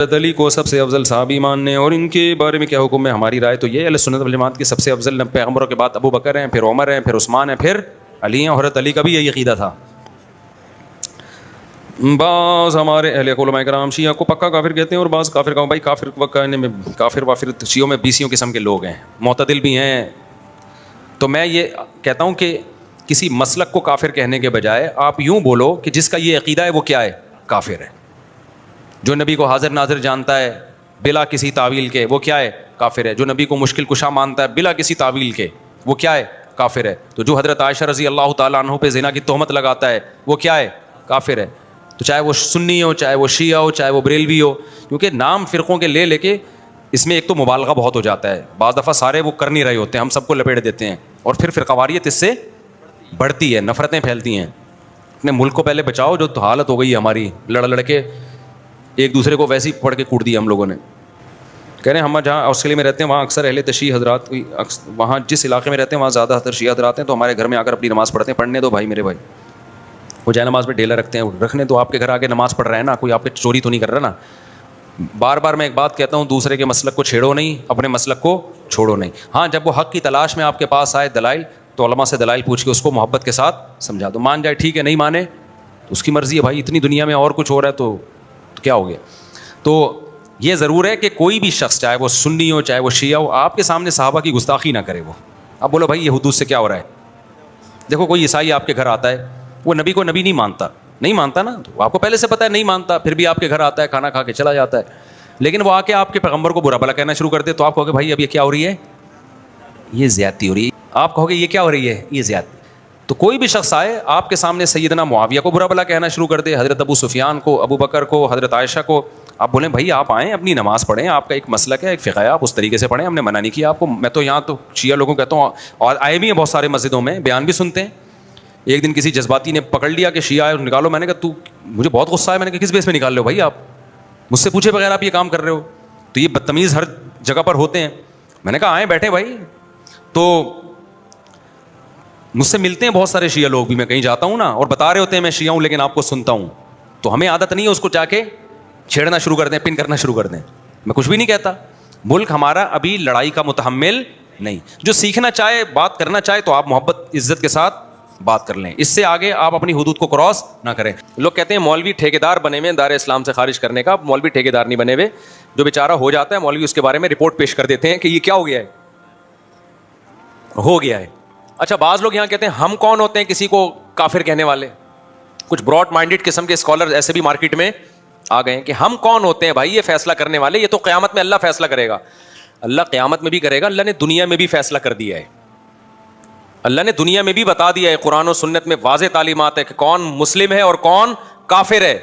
حضرت علی کو سب سے افضل صحابی ماننے اور ان کے بارے میں کیا حکم ہے؟ ہماری رائے تو یہ اہل سنت والجماعت کے سب سے افضل پیغمبروں کے بعد ابو بکر ہیں، پھر عمر ہیں، پھر عثمان ہیں، پھر علی ہیں، اور حضرت علی کا بھی یہی عقیدہ تھا۔ بعض ہمارے اہل علماء کرام شیعہ کو پکا کافر کہتے ہیں اور بعض کافر کا بھائی کافر وافر شیعوں میں بیسیوں قسم کے لوگ ہیں، معتدل بھی ہیں۔ تو میں یہ کہتا ہوں کہ کسی مسلک کو کافر کہنے کے بجائے آپ یوں بولو کہ جس کا یہ عقیدہ ہے وہ کیا ہے؟ کافر ہے۔ جو نبی کو حاضر ناظر جانتا ہے بلا کسی تعویل کے وہ کیا ہے؟ کافر ہے۔ جو نبی کو مشکل کشا مانتا ہے بلا کسی تعویل کے وہ کیا ہے؟ کافر ہے۔ تو جو حضرت عائشہ رضی اللہ تعالیٰ عنہ پہ زنا کی تہمت لگاتا ہے وہ کیا ہے؟ کافر ہے۔ تو چاہے وہ سنی ہو، چاہے وہ شیعہ ہو، چاہے وہ بریلوی ہو، کیونکہ نام فرقوں کے لے کے اس میں ایک تو مبالغہ بہت ہو جاتا ہے، بعض دفعہ سارے وہ کر نہیں رہے ہوتے ہیں، ہم سب کو لپیٹ دیتے ہیں، اور پھر فرقواریت اس سے بڑھتی ہے، نفرتیں پھیلتی ہیں۔ اپنے ملک کو پہلے بچاؤ، جو حالت ہو گئی ہے ہماری، لڑ کے ایک دوسرے کو ویسے ہی پڑھ کے کوٹ دیا ہم لوگوں نے۔ کہہ رہے ہیں ہم جہاں آسٹریلیا میں رہتے ہیں وہاں اکثر اہل تشیع حضرات، وہاں جس علاقے میں رہتے ہیں وہاں زیادہ تر شیعہ حضرات ہیں، تو ہمارے گھر میں آ کر اپنی نماز پڑھتے ہیں۔ پڑھنے دو بھائی، میرے بھائی، وہ جائے نماز میں ڈیلا رکھتے ہیں، رکھنے تو آپ کے گھر آگے نماز پڑھ رہے ہیں نا، کوئی آپ کے چوری تو نہیں کر رہا نا۔ بار بار میں ایک بات کہتا ہوں، دوسرے کے مسلک کو چھیڑو نہیں، اپنے مسلک کو چھوڑو نہیں۔ ہاں جب وہ حق کی تلاش میں آپ کے پاس آئے دلائل، تو علماء سے دلائل پوچھ کے اس کو محبت کے ساتھ سمجھا دو، مان جائے ٹھیک ہے، نہیں مانے تو اس کی مرضی ہے بھائی، اتنی دنیا میں اور کچھ ہو رہا ہے تو کیا ہو گیا۔ تو یہ ضرور ہے کہ کوئی بھی شخص چاہے وہ سنی ہو چاہے وہ شیعہ ہو، آپ کے سامنے صحابہ کی گستاخی نہ کرے۔ وہ اب بولو بھائی یہ حدود سے کیا ہو رہا ہے؟ دیکھو کوئی عیسائی آپ کے گھر آتا ہے، وہ نبی کو نبی نہیں مانتا نا، تو آپ کو پہلے سے پتہ ہے نہیں مانتا، پھر بھی آپ کے گھر آتا ہے، کھانا کھا کے چلا جاتا ہے، لیکن وہ آ کے آپ کے پیغمبر کو برا بھلا کہنا شروع کر دے، تو آپ کہو گے بھائی اب یہ کیا ہو رہی ہے؟ یہ زیادتی ہو رہی ہے۔ آپ کہو گے یہ کیا ہو رہی ہے؟ یہ زیادتی۔ تو کوئی بھی شخص آئے آپ کے سامنے سیدنا معاویہ کو برا بھلا کہنا شروع کر دے، حضرت ابو سفیان کو، ابو بکر کو، حضرت عائشہ کو، آپ بولیں بھائی آپ آئیں اپنی نماز پڑھیں، آپ کا ایک مسلک ہے، ایک فقہ ہے، آپ اس طریقے سے پڑھیں، ہم نے منع نہیں کیا آپ کو۔ میں تو یہاں تو شیعہ لوگوں کو کہتا ہوں، اور آئے بھی ہیں بہت سارے مسجدوں میں، بیان بھی سنتے ہیں۔ ایک دن کسی جذباتی نے پکڑ لیا کہ شیعہ نکالو، میں نے کہا تو مجھے بہت غصہ ہے، میں نے کہا کس بیس میں نکال رہے ہو بھائی، آپ مجھ سے پوچھے بغیر آپ یہ کام کر رہے ہو؟ تو یہ بدتمیز ہر جگہ پر ہوتے ہیں۔ میں نے کہا آئیں بیٹھیں بھائی۔ تو مجھ سے ملتے ہیں بہت سارے شیعہ لوگ بھی، میں کہیں جاتا ہوں نا اور بتا رہے ہوتے ہیں میں شیعہ ہوں لیکن آپ کو سنتا ہوں، تو ہمیں عادت نہیں ہے اس کو جا کے چھیڑنا شروع کر دیں، پن کرنا شروع کر دیں۔ میں کچھ بھی نہیں کہتا، ملک ہمارا ابھی لڑائی کا متحمل نہیں۔ جو سیکھنا چاہے، بات کرنا چاہے تو آپ محبت عزت کے ساتھ بات کر لیں، اس سے آگے آپ اپنی حدود کو کراس نہ کریں۔ لوگ کہتے ہیں مولوی ٹھیکیدار بنے ہوئے دار اسلام سے خارج کرنے کا، مولوی ٹھیکیدار نہیں بنے ہوئے، جو بیچارہ ہو جاتا ہے مولوی اس کے بارے میں رپورٹ پیش کر دیتے ہیں کہ یہ کیا ہو گیا ہے، ہو گیا ہے۔ اچھا بعض لوگ یہاں کہتے ہیں ہم کون ہوتے ہیں کسی کو کافر کہنے والے؟ کچھ براڈ مائنڈڈ قسم کے اسکالر ایسے بھی مارکیٹ میں آ گئے ہیں کہ ہم کون ہوتے ہیں بھائی یہ فیصلہ کرنے والے، یہ تو قیامت میں اللہ فیصلہ کرے گا۔ اللہ قیامت میں بھی کرے گا، اللہ نے دنیا میں بھی فیصلہ کر دیا ہے، اللہ نے دنیا میں بھی بتا دیا ہے، قرآن و سنت میں واضح تعلیمات ہے کہ کون مسلم ہے اور کون کافر ہے۔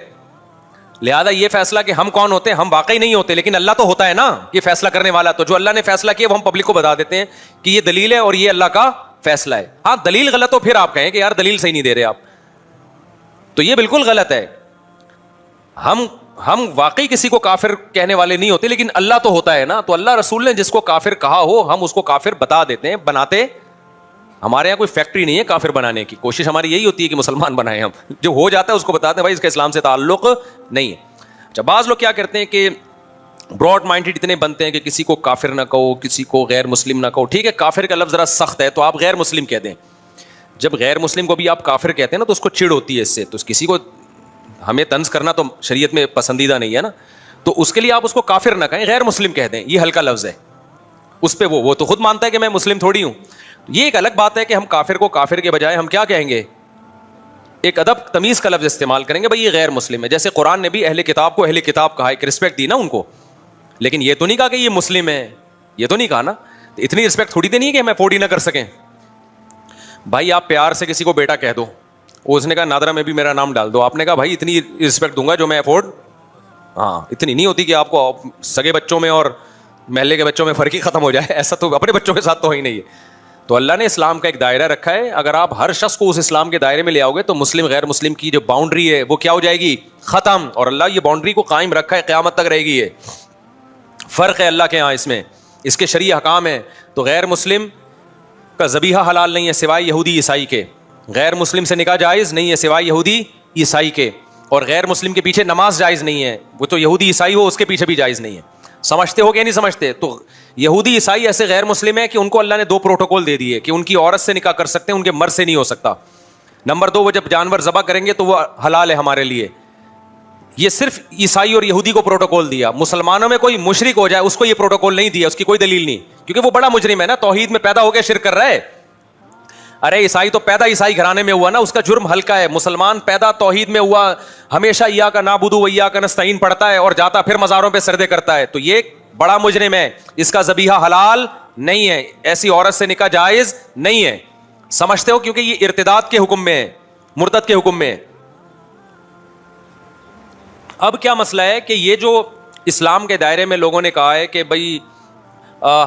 لہذا یہ فیصلہ کہ ہم کون ہوتے ہیں، ہم واقعی نہیں ہوتے، لیکن اللہ تو ہوتا ہے نا یہ فیصلہ کرنے والا، تو جو اللہ نے فیصلہ کیا وہ ہم پبلک کو بتا دیتے ہیں کہ یہ دلیل ہے اور یہ اللہ کا فیصلہ ہے۔ ہاں دلیل غلط ہو پھر آپ کہیں کہ یار دلیل صحیح نہیں دے رہے آپ، تو یہ بالکل غلط ہے۔ ہم واقعی کسی کو کافر کہنے والے نہیں ہوتے، لیکن اللہ تو ہوتا ہے نا، تو اللہ رسول نے جس کو کافر کہا ہو ہم اس کو کافر بتا دیتے ہیں، بناتے ہمارے یہاں کوئی فیکٹری نہیں ہے کافر بنانے کی، کوشش ہماری یہی ہوتی ہے کہ مسلمان بنائیں ہم، جو ہو جاتا ہے اس کو بتاتے ہیں بھائی اس کا اسلام سے تعلق نہیں ہے۔ اچھا بعض لوگ کیا کرتے ہیں کہ براڈ مائنڈڈ اتنے بنتے ہیں کہ کسی کو کافر نہ کہو، کسی کو غیر مسلم نہ کہو۔ ٹھیک ہے کافر کا لفظ ذرا سخت ہے تو آپ غیر مسلم کہہ دیں، جب غیر مسلم کو بھی آپ کافر کہتے ہیں نا تو اس کو چڑ ہوتی ہے اس سے، تو کسی کو ہمیں طنز کرنا تو شریعت میں پسندیدہ نہیں ہے نا، تو اس کے لیے آپ اس کو کافر نہ کہیں، غیر مسلم کہہ دیں، یہ ہلکا لفظ ہے اس پہ، وہ تو خود مانتا ہے کہ میں مسلم تھوڑی ہوں۔ یہ ایک الگ بات ہے کہ ہم کافر کو کافر کے بجائے ہم کیا کہیں گے، ایک ادب تمیز کا لفظ استعمال کریں گے، بھائی یہ غیر مسلم ہے۔ جیسے قرآن نے بھی اہل کتاب کو اہل کتاب کہا، ایک رسپیکٹ دی نا ان کو، لیکن یہ تو نہیں کہا کہ یہ مسلم ہے، یہ تو نہیں کہا نا، اتنی رسپیکٹ تھوڑی دینی ہے کہ ہم افورڈ ہی نہ کر سکیں۔ بھائی آپ پیار سے کسی کو بیٹا کہہ دو، اس نے کہا نادرہ میں بھی میرا نام ڈال دو، آپ نے کہا بھائی اتنی رسپیکٹ دوں گا جو میں افورڈ، ہاں اتنی نہیں ہوتی کہ آپ کو سگے بچوں میں اور محلے کے بچوں میں فرق ہی ختم ہو جائے، ایسا تو اپنے بچوں کے ساتھ تو ہی نہیں ہے۔ تو اللہ نے اسلام کا ایک دائرہ رکھا ہے، اگر آپ ہر شخص کو اس اسلام کے دائرے میں لے آؤ گے تو مسلم غیر مسلم کی جو باؤنڈری ہے وہ کیا ہو جائے گی، ختم، اور اللہ یہ باؤنڈری کو قائم رکھا ہے، قیامت تک رہے گی۔ یہ فرق ہے اللہ کے ہاں، اس میں اس کے شرعی احکام ہیں۔ تو غیر مسلم کا ذبیحہ حلال نہیں ہے سوائے یہودی عیسائی کے، غیر مسلم سے نکاح جائز نہیں ہے سوائے یہودی عیسائی کے، اور غیر مسلم کے پیچھے نماز جائز نہیں ہے. وہ تو یہودی عیسائی ہو اس کے پیچھے بھی جائز نہیں ہے. سمجھتے ہو کہ نہیں سمجھتے؟ تو یہودی عیسائی ایسے غیر مسلم ہیں کہ ان کو اللہ نے 2 پروٹوکول دے دیے کہ ان کی عورت سے نکاح کر سکتے ہیں, ان کے مرد سے نہیں ہو سکتا. نمبر 2, وہ جب جانور ذبح کریں گے تو وہ حلال ہے ہمارے لیے. یہ صرف عیسائی اور یہودی کو پروٹوکول دیا. مسلمانوں میں کوئی مشرک ہو جائے اس کو یہ پروٹوکول نہیں دیا, اس کی کوئی دلیل نہیں, کیونکہ وہ بڑا مجرم ہے نا, توحید میں پیدا ہو کے شرک کر رہا ہے. ارے عیسائی تو پیدا عیسائی گھرانے میں ہوا نا, اس کا جرم ہلکا ہے. مسلمان پیدا توحید میں ہوا, ہمیشہ ایاک نعبد و ایاک نستعین پڑھتا ہے اور جاتا پھر مزاروں پہ سجدے کرتا ہے, تو یہ بڑا مجرم ہے. اس کا ذبیحہ حلال نہیں ہے, ایسی عورت سے نکاح جائز نہیں ہے. سمجھتے ہو؟ کیونکہ یہ ارتداد کے حکم میں ہے, مرتد کے حکم میں ہے. اب کیا مسئلہ ہے کہ یہ جو اسلام کے دائرے میں لوگوں نے کہا ہے کہ بھائی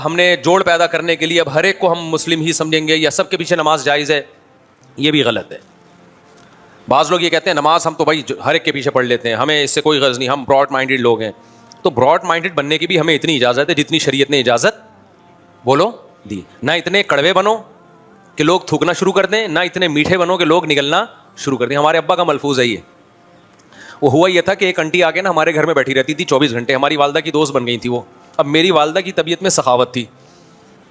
ہم نے جوڑ پیدا کرنے کے لیے اب ہر ایک کو ہم مسلم ہی سمجھیں گے یا سب کے پیچھے نماز جائز ہے, یہ بھی غلط ہے. بعض لوگ یہ کہتے ہیں نماز ہم تو بھائی ہر ایک کے پیچھے پڑھ لیتے ہیں, ہمیں اس سے کوئی غرض نہیں, ہم براڈ مائنڈیڈ لوگ ہیں. تو براڈ مائنڈیڈ بننے کی بھی ہمیں اتنی اجازت ہے جتنی شریعت نے اجازت بولو دی. نہ اتنے کڑوے بنو کہ لوگ تھوکنا شروع کر دیں, نہ اتنے میٹھے بنو کہ لوگ نگلنا شروع کر دیں. ہمارے ابا کا ملفوظ ہے یہ. وہ ہوا یہ تھا کہ ایک انٹی آ کے نا ہمارے گھر میں بیٹھی رہتی تھی 24 گھنٹے, ہماری والدہ کی دوست بن گئی تھی وہ. اب میری والدہ کی طبیعت میں سخاوت تھی,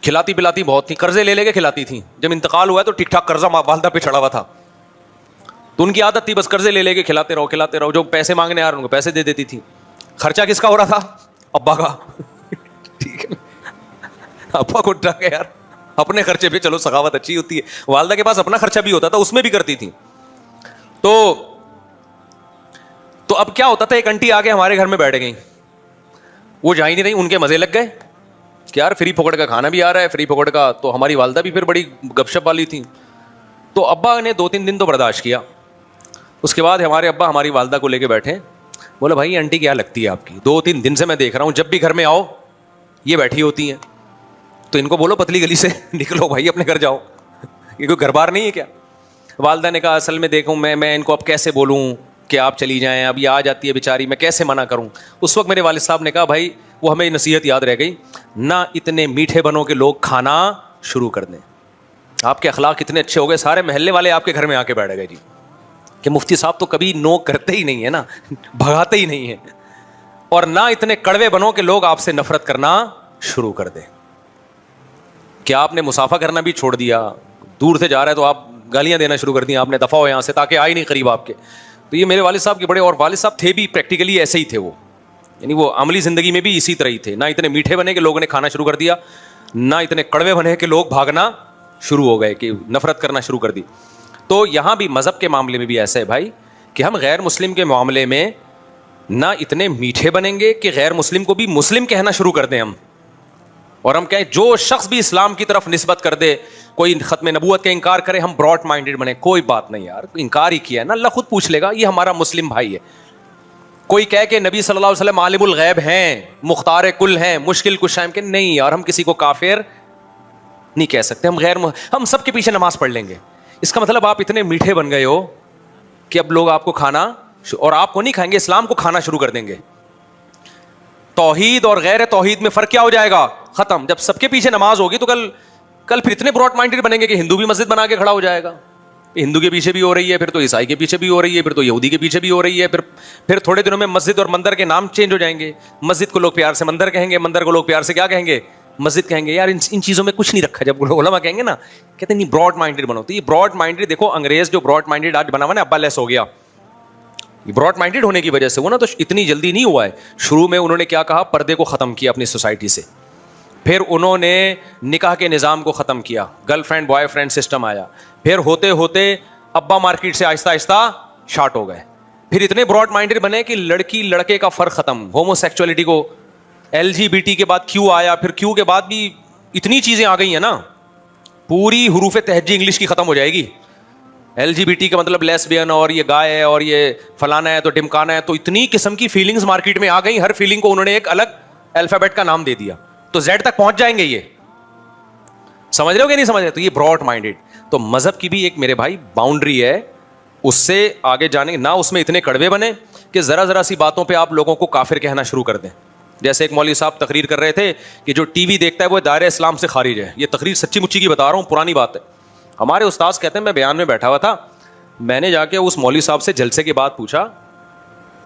کھلاتی پلاتی بہت تھی, قرضے لے کے کھلاتی تھیں. جب انتقال ہوا ہے تو ٹھیک ٹھاک قرضہ والدہ پہ چڑھا ہوا تھا, تو ان کی عادت تھی بس قرضے لے کے کھلاتے رہو. جو پیسے مانگنے آ رہے ان کو پیسے دے دیتی تھی. خرچہ کس کا ہو رہا تھا؟ ابا کا. ٹھیک ہے, ابا کو ڈر گیا یار اپنے خرچے پہ, چلو سخاوت اچھی ہوتی ہے. والدہ کے پاس اپنا خرچہ بھی ہوتا تھا, اس میں بھی کرتی تھی. تو اب کیا ہوتا تھا, ایک انٹی آ کے ہمارے گھر میں بیٹھ گئی, وہ جا ہی نہیں رہی, ان کے مزے لگ گئے کہ یار فری پکڑ کا کھانا بھی آ رہا ہے, فری پکڑ کا. تو ہماری والدہ بھی پھر بڑی گپ شپ والی تھی, تو ابا نے 2-3 دن تو برداشت کیا. اس کے بعد ہمارے ابا ہماری والدہ کو لے کے بیٹھے, بولا بھائی آنٹی کیا لگتی ہے آپ کی, 2-3 دن سے میں دیکھ رہا ہوں جب بھی گھر میں آؤ یہ بیٹھی ہوتی ہیں, تو ان کو بولو پتلی گلی سے نکلو بھائی, اپنے گھر جاؤ, یہ کوئی گھر بار نہیں ہے کیا. والدہ نے کہا اصل میں دیکھوں میں ان کو اب کیسے بولوں کہ آپ چلی جائیں, اب یہ آ جاتی ہے بیچاری, میں کیسے منع کروں. اس وقت میرے والد صاحب نے کہا بھائی وہ ہمیں نصیحت یاد رہ گئی, نہ اتنے میٹھے بنو کہ لوگ کھانا شروع کر دیں. آپ کے اخلاق اتنے اچھے ہو گئے, سارے محلے والے آپ کے گھر میں آ کے بیٹھ گئے جی, کہ مفتی صاحب تو کبھی نو کرتے ہی نہیں ہے نا, بھگاتے ہی نہیں ہیں. اور نہ اتنے کڑوے بنو کہ لوگ آپ سے نفرت کرنا شروع کر دیں. کیا آپ نے مسافہ کرنا بھی چھوڑ دیا, دور سے جا رہا ہے تو آپ گالیاں دینا شروع کر دیا آپ نے, دفعہ ہو یہاں سے, تاکہ آئے نہیں قریب آپ کے. تو یہ میرے والد صاحب کے بڑے, اور والد صاحب تھے بھی پریکٹیکلی ایسے ہی تھے وہ, یعنی وہ عملی زندگی میں بھی اسی طرح ہی تھے. نہ اتنے میٹھے بنے کہ لوگوں نے کھانا شروع کر دیا, نہ اتنے کڑوے بنے کہ لوگ بھاگنا شروع ہو گئے, کہ نفرت کرنا شروع کر دی. تو یہاں بھی مذہب کے معاملے میں بھی ایسا ہے بھائی کہ ہم غیر مسلم کے معاملے میں نہ اتنے میٹھے بنیں گے کہ غیر مسلم کو بھی مسلم کہنا شروع کر دیں ہم, اور ہم کہیں جو شخص بھی اسلام کی طرف نسبت کر دے, کوئی ختم نبوت کا انکار کرے, ہم براڈ مائنڈیڈ بنے. کوئی بات نہیں یار, انکار ہی کیا ہے نا, اللہ خود پوچھ لے گا, یہ ہمارا مسلم بھائی ہے. کوئی کہے کہ نبی صلی اللہ علیہ وسلم عالم الغیب ہیں, مختار کل ہیں, مشکل کشا ہیں, کہ نہیں یار ہم کسی کو کافر نہیں کہہ سکتے, ہم سب کے پیچھے نماز پڑھ لیں گے. اس کا مطلب آپ اتنے میٹھے بن گئے ہو کہ اب لوگ آپ کو کھانا, اور آپ کو نہیں کھائیں گے, اسلام کو کھانا شروع کر دیں گے. توحید اور غیر توحید میں فرق کیا ہو جائے گا؟ ختم. جب سب کے پیچھے نماز ہوگی تو کل پھر اتنے براڈ مائنڈیڈ بنیں گے کہ ہندو بھی مسجد بنا کے کھڑا ہو جائے گا. ہندو کے پیچھے بھی ہو رہی ہے, پھر تو عیسائی کے پیچھے بھی ہو رہی ہے, پھر تو یہودی کے پیچھے بھی ہو رہی ہے, پھر تھوڑے دنوں میں مسجد اور مندر کے نام چینج ہو جائیں گے. مسجد کو لوگ پیار سے مندر کہیں گے, مندر کو لوگ پیار سے کیا کہیں گے؟ مسجد کہیں گے. یار ان چیزوں میں کچھ نہیں رکھا. جب علماء کہیں گے نا, کہتے ہیں نہیں براڈ مائنڈیڈ بنو. تو یہ براڈ مائنڈیڈ دیکھو, انگریز جو براڈ مائنڈیڈ آج بنا ہوا نا, ابا لیس ہو گیا. یہ براڈ مائنڈیڈ ہونے کی وجہ سے وہ نا, تو اتنی جلدی نہیں ہوا ہے. شروع میں انہوں نے کیا کہا, پردے کو ختم کیا اپنی سوسائٹی سے. پھر انہوں نے نکاح کے نظام کو ختم کیا, girl friend boy friend system آیا. پھر ہوتے ہوتے ابا مارکیٹ سے آہستہ آہستہ شارٹ ہو گئے. پھر اتنے براڈ مائنڈیڈ بنے کہ لڑکی لڑکے کا فرق ختم, ہومو سیکچولیٹی کو, LGBT کے بعد کیو آیا, پھر کیو کے بعد بھی اتنی چیزیں آ گئی ہیں نا, پوری حروف تہجی انگلش کی ختم ہو جائے گی. LGBT کا مطلب لیسبین, اور یہ گائے ہے, اور یہ فلانا ہے, تو ڈمکانا ہے. تو اتنی قسم کی فیلنگز مارکیٹ میں آ گئی, ہر فیلنگ کو انہوں نے ایک الگ الفابیٹ کا نام دے دیا. تو زیڈ تک پہنچ جائیں گے. یہ سمجھ رہے ہو کہ نہیں سمجھ رہے؟ تو یہ براڈ مائنڈیڈ. تو مذہب کی بھی ایک میرے بھائی باؤنڈری ہے, اس سے آگے جانے نہ اس میں اتنے کڑوے بنے کہ ذرا سی باتوں پہ آپ لوگوں کو کافر کہنا شروع کر دیں. جیسے ایک مولوی صاحب تقریر کر رہے تھے کہ جو ٹی وی دیکھتا ہے وہ دائرہ اسلام سے خارج ہے. یہ تقریر سچی مچی کی بتا رہا ہوں, پرانی بات ہے. ہمارے استاذ کہتے ہیں میں بیان میں بیٹھا ہوا تھا, میں نے جا کے اس مولوی صاحب سے جلسے کے بعد پوچھا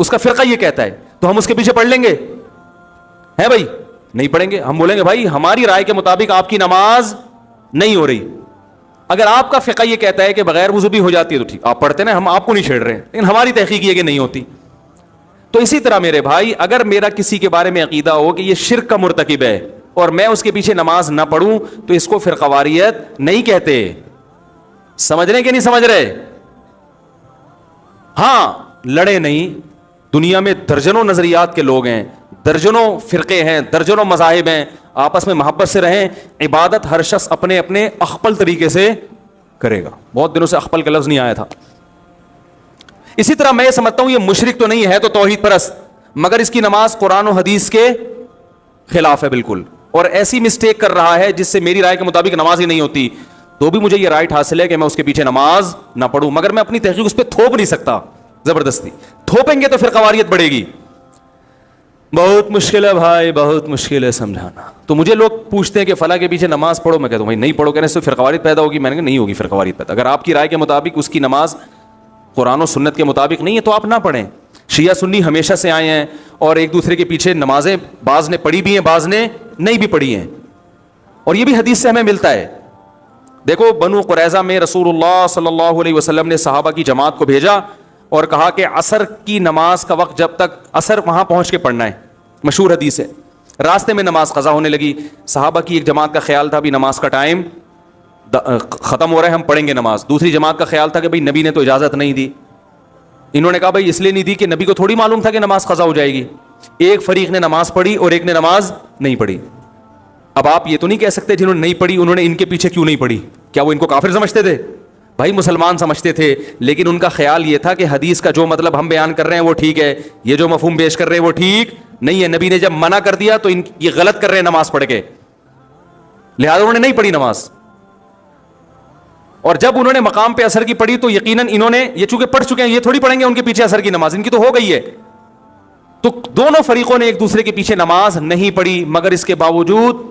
اس کا فرقہ یہ کہتا ہے تو ہم اس کے پیچھے پڑھ لیں گے؟ ہے بھائی؟ نہیں پڑھیں گے. ہم بولیں گے بھائی ہماری رائے کے مطابق آپ کی نماز نہیں ہو رہی. اگر آپ کا فقہ یہ کہتا ہے کہ بغیر وضو بھی ہو جاتی ہے تو ٹھیک, آپ پڑھتے نا, ہم آپ کو نہیں چھیڑ رہے ہیں, لیکن ہماری تحقیق یہ کہ نہیں ہوتی. تو اسی طرح میرے بھائی, اگر میرا کسی کے بارے میں عقیدہ ہو کہ یہ شرک کا مرتکب ہے اور میں اس کے پیچھے نماز نہ پڑھوں تو اس کو فرقواریت نہیں کہتے. سمجھ رہے کہ نہیں سمجھ رہے؟ ہاں لڑے نہیں, دنیا میں درجنوں نظریات کے لوگ ہیں, درجنوں فرقے ہیں, درجنوں مذاہب ہیں, آپس میں محبت سے رہیں. عبادت ہر شخص اپنے اپنے اخپل طریقے سے کرے گا. بہت دنوں سے اخپل کا لفظ نہیں آیا تھا. اسی طرح میں یہ سمجھتا ہوں یہ مشرک تو نہیں ہے, تو توحید پرست, مگر اس کی نماز قرآن و حدیث کے خلاف ہے بالکل, اور ایسی مسٹیک کر رہا ہے جس سے میری رائے کے مطابق نماز ہی نہیں ہوتی. تو بھی مجھے یہ رائٹ حاصل ہے کہ میں اس کے پیچھے نماز نہ پڑھوں, مگر میں اپنی تحقیق اس پہ تھوپ نہیں سکتا زبردستی. تھوپیں گے تو پھر قواریت بڑھے گی. بہت مشکل ہے بھائی, بہت مشکل ہے سمجھانا. تو مجھے لوگ پوچھتے ہیں کہ فلاں کے پیچھے نماز پڑھو, میں کہتا ہوں بھائی نہیں پڑھو. کہنے سے فرقواریت پیدا ہوگی. میں نے کہا نہیں ہوگی فرقواریت پیدا. اگر آپ کی رائے کے مطابق اس کی نماز قرآن و سنت کے مطابق نہیں ہے تو آپ نہ پڑھیں. شیعہ سنی ہمیشہ سے آئے ہیں اور ایک دوسرے کے پیچھے نمازیں بعض نے پڑھی بھی ہیں, بعض نے نہیں بھی پڑھی ہیں, اور یہ بھی حدیث سے ہمیں ملتا ہے. دیکھو بنو قریظہ میں رسول اللہ صلی اللہ علیہ وسلم نے صحابہ کی جماعت کو بھیجا اور کہا کہ عصر کی نماز کا وقت جب تک عصر وہاں پہنچ کے پڑھنا ہے. مشہور حدیث ہے. راستے میں نماز قضا ہونے لگی. صحابہ کی ایک جماعت کا خیال تھا بھی نماز کا ٹائم ختم ہو رہا ہے, ہم پڑھیں گے نماز. دوسری جماعت کا خیال تھا کہ بھائی نبی نے تو اجازت نہیں دی. انہوں نے کہا بھائی اس لیے نہیں دی کہ نبی کو تھوڑی معلوم تھا کہ نماز قضا ہو جائے گی. ایک فریق نے نماز پڑھی اور ایک نے نماز نہیں پڑھی. اب آپ یہ تو نہیں کہہ سکتے جنہوں نے نہیں پڑھی انہوں نے ان کے پیچھے کیوں نہیں پڑھی, کیا وہ ان کو کافر سمجھتے تھے؟ بھائی مسلمان سمجھتے تھے, لیکن ان کا خیال یہ تھا کہ حدیث کا جو مطلب ہم بیان کر رہے ہیں وہ ٹھیک ہے, یہ جو مفہوم پیش کر رہے ہیں وہ ٹھیک نہیں ہے. نبی نے جب منع کر دیا تو یہ غلط کر رہے ہیں نماز پڑھ کے, لہذا انہوں نے نہیں پڑھی نماز. اور جب انہوں نے مقام پہ اثر کی پڑھی تو یقیناً انہوں نے یہ چونکہ پڑھ چکے ہیں, یہ تھوڑی پڑھیں گے ان کے پیچھے اثر کی نماز, ان کی تو ہو گئی ہے. تو دونوں فریقوں نے ایک دوسرے کے پیچھے نماز نہیں پڑھی, مگر اس کے باوجود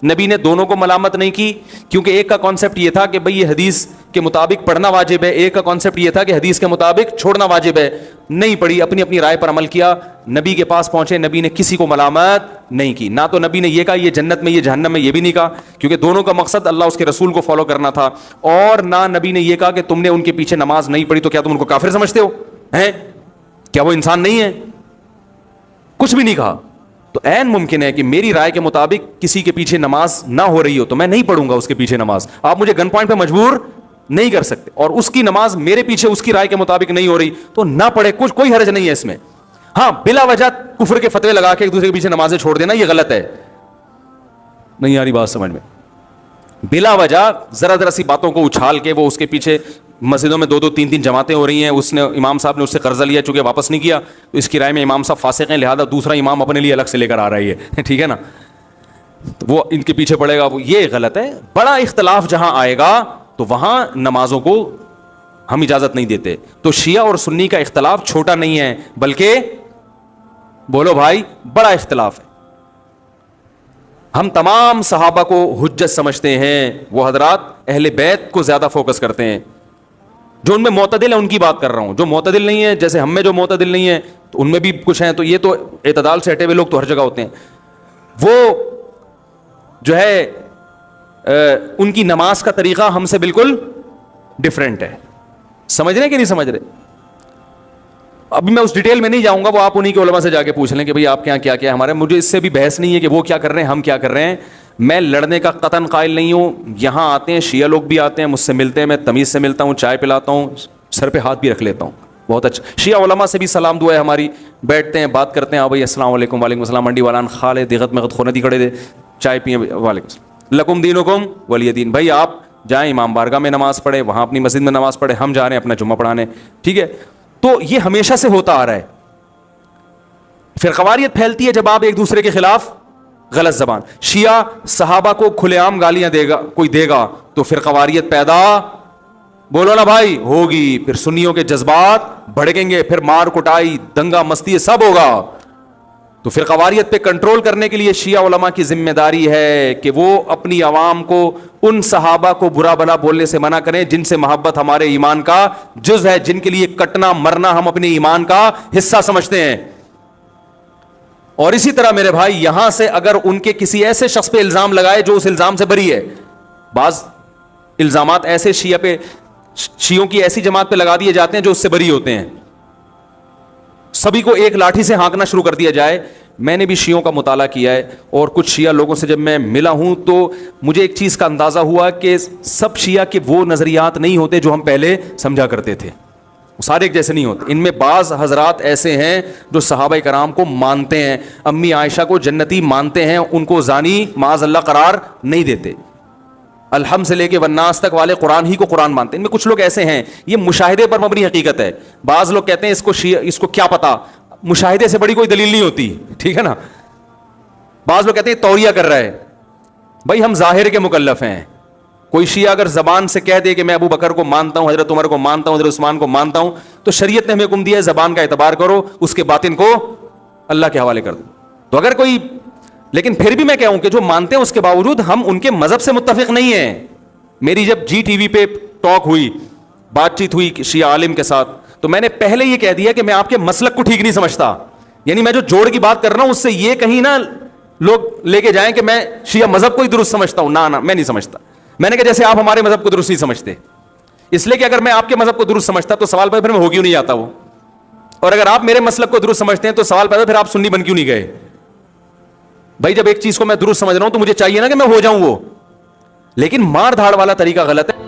نبی نے دونوں کو ملامت نہیں کی, کیونکہ ایک کا کانسیپٹ یہ تھا کہ بھئی یہ حدیث کے مطابق پڑھنا واجب ہے, ایک کا کانسیپٹ یہ تھا کہ حدیث کے مطابق چھوڑنا واجب ہے. نہیں پڑھی, اپنی اپنی رائے پر عمل کیا, نبی کے پاس پہنچے, نبی نے کسی کو ملامت نہیں کی. نہ تو نبی نے یہ کہا یہ جنت میں یہ جہنم میں, یہ بھی نہیں کہا, کیونکہ دونوں کا مقصد اللہ اس کے رسول کو فالو کرنا تھا. اور نہ نبی نے یہ کہا کہ تم نے ان کے پیچھے نماز نہیں پڑھی تو کیا تم ان کو کافر سمجھتے ہو ہیں, کیا وہ انسان نہیں ہے؟ کچھ بھی نہیں کہا. تو عین ممکن ہے کہ میری رائے کے مطابق کسی کے پیچھے نماز نہ ہو رہی ہو تو میں نہیں پڑھوں گا اس کے پیچھے نماز. آپ مجھے گن پوائنٹ پہ مجبور نہیں کر سکتے, اور اس کی نماز میرے پیچھے اس کی رائے کے مطابق نہیں ہو رہی تو نہ پڑھے, کچھ کوئی حرج نہیں ہے اس میں. ہاں بلا وجہ کفر کے فتوے لگا کے ایک دوسرے کے پیچھے نمازیں چھوڑ دینا یہ غلط ہے. نہیں آ رہی بات سمجھ میں؟ بلا وجہ ذرا سی باتوں کو اچھال کے وہ اس کے پیچھے مسجدوں میں 2-3 جماعتیں ہو رہی ہیں, اس نے امام صاحب نے اس سے قرضہ لیا چونکہ واپس نہیں کیا تو اس کی رائے میں امام صاحب فاسق ہیں, لہذا دوسرا امام اپنے لیے الگ سے لے کر آ رہا ہے, ٹھیک ہے نا, تو وہ ان کے پیچھے پڑے گا, وہ یہ غلط ہے. بڑا اختلاف جہاں آئے گا تو وہاں نمازوں کو ہم اجازت نہیں دیتے. تو شیعہ اور سنی کا اختلاف چھوٹا نہیں ہے بلکہ بولو بھائی بڑا اختلاف ہے. ہم تمام صحابہ کو حجت سمجھتے ہیں, وہ حضرات اہل بیت کو زیادہ فوکس کرتے ہیں. جو ان میں معتدل ہے ان کی بات کر رہا ہوں, جو معتدل نہیں ہے جیسے ہم میں جو معتدل نہیں ہے تو ان میں بھی کچھ ہیں, تو یہ تو اعتدال سے ہٹے ہوئے لوگ تو ہر جگہ ہوتے ہیں. وہ جو ہے ان کی نماز کا طریقہ ہم سے بالکل ڈفرینٹ ہے. سمجھ رہے کہ نہیں سمجھ رہے؟ ابھی میں اس ڈیٹیل میں نہیں جاؤں گا, وہ آپ انہی کے علماء سے جا کے پوچھ لیں کہ بھئی آپ کے یہاں کیا کیا ہے. ہمارے مجھے اس سے بھی بحث نہیں ہے کہ وہ کیا کر رہے ہیں ہم کیا کر رہے ہیں. میں لڑنے کا قطعاً قائل نہیں ہوں. یہاں آتے ہیں شیعہ لوگ بھی آتے ہیں, مجھ سے ملتے ہیں, میں تمیز سے ملتا ہوں, چائے پلاتا ہوں, سر پہ ہاتھ بھی رکھ لیتا ہوں. بہت اچھا. شیعہ علماء سے بھی سلام دعا ہے ہماری, بیٹھتے ہیں بات کرتے ہیں, ہاں بھائی السلام علیکم. وعلیکم السلام. منڈی والان خالے دیغت میں خود ندی کھڑے دے چائے پئیں, وعلیکم السلام. لکم دینکم ولی دین. بھائی آپ جائیں امام بارگاہ میں نماز پڑھیں, وہاں اپنی مسجد میں نماز پڑھیں, ہم جا رہے ہیں اپنا جمعہ پڑھانے, ٹھیک ہے. تو یہ ہمیشہ سے ہوتا آ رہا ہے. فرقواریت پھیلتی ہے جب آپ ایک دوسرے کے خلاف غلط زبان. شیعہ صحابہ کو کھلے عام گالیاں دے گا, کوئی دے گا تو فرقواریت پیدا بولو نا بھائی ہوگی. پھر سنیوں کے جذبات بھڑکیں گے, پھر مار کٹائی دنگا مستی سب ہوگا. تو فرقواریت پہ کنٹرول کرنے کے لیے شیعہ علماء کی ذمہ داری ہے کہ وہ اپنی عوام کو ان صحابہ کو برا بلا بولنے سے منع کریں جن سے محبت ہمارے ایمان کا جز ہے, جن کے لیے کٹنا مرنا ہم اپنے ایمان کا حصہ سمجھتے ہیں. اور اسی طرح میرے بھائی یہاں سے اگر ان کے کسی ایسے شخص پہ الزام لگائے جو اس الزام سے بری ہے, بعض الزامات ایسے شیعوں کی ایسی جماعت پہ لگا دیے جاتے ہیں جو اس سے بری ہوتے ہیں, سبھی کو ایک لاٹھی سے ہانکنا شروع کر دیا جائے. میں نے بھی شیعوں کا مطالعہ کیا ہے اور کچھ شیعہ لوگوں سے جب میں ملا ہوں تو مجھے ایک چیز کا اندازہ ہوا کہ سب شیعہ کے وہ نظریات نہیں ہوتے جو ہم پہلے سمجھا کرتے تھے, سارے ایک جیسے نہیں ہوتے. ان میں بعض حضرات ایسے ہیں جو صحابہ کرام کو مانتے ہیں, امی عائشہ کو جنتی مانتے ہیں, ان کو زانی معاذ اللہ قرار نہیں دیتے. الحمد سے لے کے والناس تک والے قرآن ہی کو قرآن مانتے ہیں. ان میں کچھ لوگ ایسے ہیں, یہ مشاہدے پر مبنی حقیقت ہے. بعض لوگ کہتے ہیں اس کو کیا پتا, مشاہدے سے بڑی کوئی دلیل نہیں ہوتی, ٹھیک ہے نا. بعض لوگ کہتے ہیں توریہ کر رہا ہے. بھائی ہم ظاہر کے مکلف ہیں. کوئی شیعہ اگر زبان سے کہہ دے کہ میں ابو بکر کو مانتا ہوں, حضرت عمر کو مانتا ہوں, حضرت عثمان کو مانتا ہوں, تو شریعت نے ہمیں حکم دیا ہے زبان کا اعتبار کرو, اس کے باطن کو اللہ کے حوالے کر دو. تو اگر کوئی, لیکن پھر بھی میں کہوں کہ جو مانتے ہیں اس کے باوجود ہم ان کے مذہب سے متفق نہیں ہیں. میری جب جی ٹی وی پہ ٹاک ہوئی, بات چیت ہوئی شیعہ عالم کے ساتھ, تو میں نے پہلے یہ کہہ دیا کہ میں آپ کے مسلک کو ٹھیک نہیں سمجھتا. یعنی میں جو جوڑ کی بات کر رہا ہوں اس سے یہ کہیں نہ لوگ لے کے جائیں کہ میں شیعہ مذہب کو ہی درست سمجھتا ہوں. نہ میں نہیں سمجھتا. میں نے کہا جیسے آپ ہمارے مذہب کو درست نہیں سمجھتے, اس لیے کہ اگر میں آپ کے مذہب کو درست سمجھتا تو سوال پھر میں ہو کیوں نہیں جاتا وہ, اور اگر آپ میرے مسلک کو درست سمجھتے ہیں تو سوال پیدا پھر آپ سنی بن کیوں نہیں گئے. بھائی جب ایک چیز کو میں درست سمجھ رہا ہوں تو مجھے چاہیے نا کہ میں ہو جاؤں وہ, لیکن مار دھاڑ والا طریقہ غلط ہے.